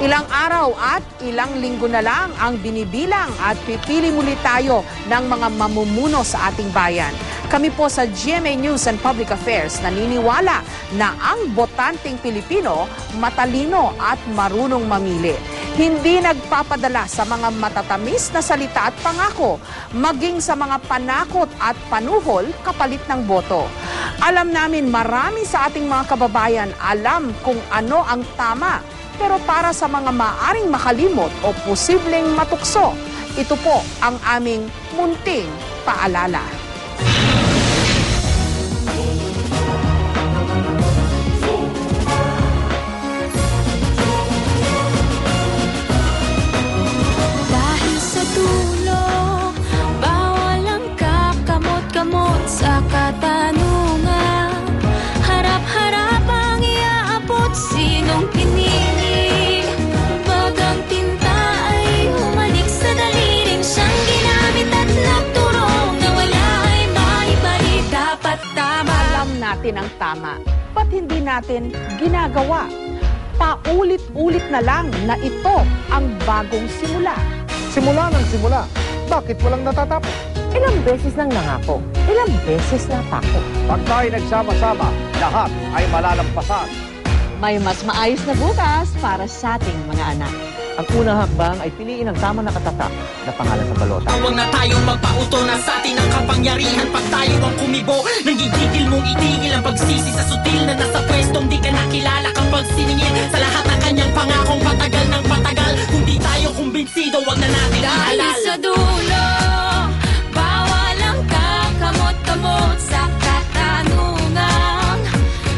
Ilang araw at ilang linggo na lang ang binibilang at pipili muli tayo ng mga mamumuno sa ating bayan. Kami po sa GMA News and Public Affairs naniniwala na ang botanteng Pilipino matalino at marunong mamili. Hindi nagpapadala sa mga matatamis na salita at pangako, maging sa mga panakot at panuhol kapalit ng boto. Alam namin marami sa ating mga kababayan alam kung ano ang tama. Pero para sa mga maaring makalimot o posibleng matukso, ito po ang aming munting paalala. Dahil sa dulo, bawal ang kakamot-kamot sa katanungan. Harap-harap ang iaabot, sinong pinili. Natin ang tama. Ba't hindi natin ginagawa? Paulit-ulit na lang na ito ang bagong simula. Simula ng simula. Bakit walang natatapos? Ilang beses nang nangako, ilang beses natako. Pag tayo nagsama-sama, lahat ay malalampasan. May mas maayos na bukas para sa ating mga anak. Ang unang hakbang ay piliin ang tamang nakatatak na pangalan sa balota. Huwag na tayong magpauto na sa atin ang kapangyarihan. Pag tayo ang kumibo, nanggigigil mong itigil ang pagsisi sa sutil na nasa pwestong di ka nakilala kapag siningil sa lahat ng kanyang pangakong patagal ng patagal. Kung di tayo kumbinsido, huwag na natin dahil ihalal. Sa dulo, bawal ang kakamot-kamot sa katanungan.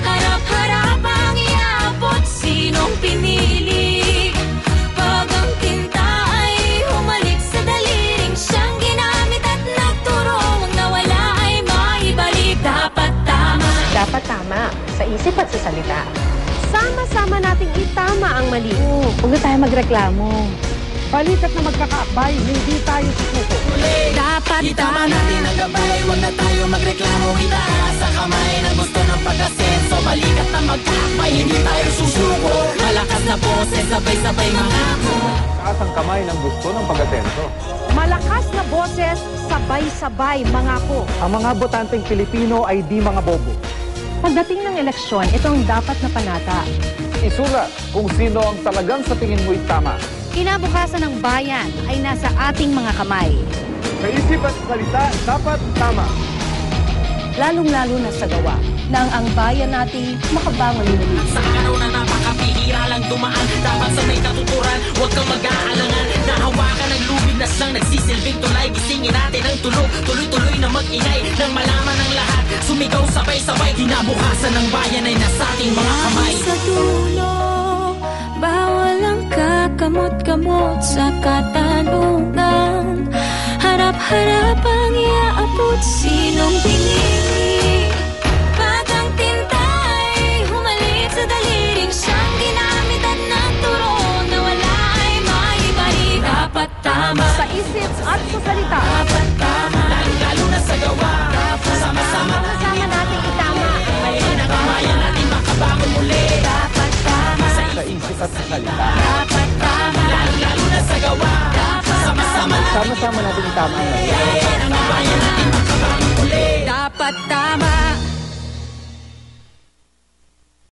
Harap-harap ang iabot, sinong pinili. Dapat tama, sa isip at sa salita. Sama-sama nating itama ang mali. Huwag na tayo magreklamo. Balikat na magkakaabay, hindi tayo susuko. Dapat itama natin ang gabay, huwag na tayo magreklamo. Itaas sa kamay ng gusto ng pag-asenso. Balikat na magkakaabay, hindi tayo susuko. Malakas na boses, sabay-sabay mangako. Taas ang kamay ng gusto ng pag-asenso. Malakas na boses, sabay-sabay mangako. Ang mga botanteng Pilipino ay di mga bobo. Pagdating ng eleksyon, ito ang dapat na panata. Isulat kung sino ang talagang sa tingin mo'y tama. Kinabukasan ng bayan ay nasa ating mga kamay. Sa isip at salita, dapat tama. Lalong-lalo na sa gawa, nang ang bayan natin makabangon muli. Sa araw na napakapihira lang dumaan, dapat sa may katuturan, huwag kang mag-aalangan. Nahawakan ng lubid na siyang nagsisilbing tulay. Gisingin natin ang tulog, tuloy-tuloy na mag-ingay. Nang malaman ng lahat, sumigaw sabay-sabay. Kinabukasan ng bayan ay nasa ating mga kamay. Sa dulo, bawal ang kakamot-kamot sa katanungan. Harap-harap ang iaabot, sinong pinili. Pag ang tinta ay humalit sa daliring siyang ginamit at nagturo na wala ay maibalik. Dapat tama Sa isip at sa salita. Dapat tama Lalo na sa gawa, sama-sama Sama nating itama. mali na kamayan natin makabangon muli. Dapat tama Sa isip at sa salita. Dapat tama Lalo na sa gawa, sama-sama Sama-sama natin itama ang mali. ang bayan natin makabangon muli. Dapat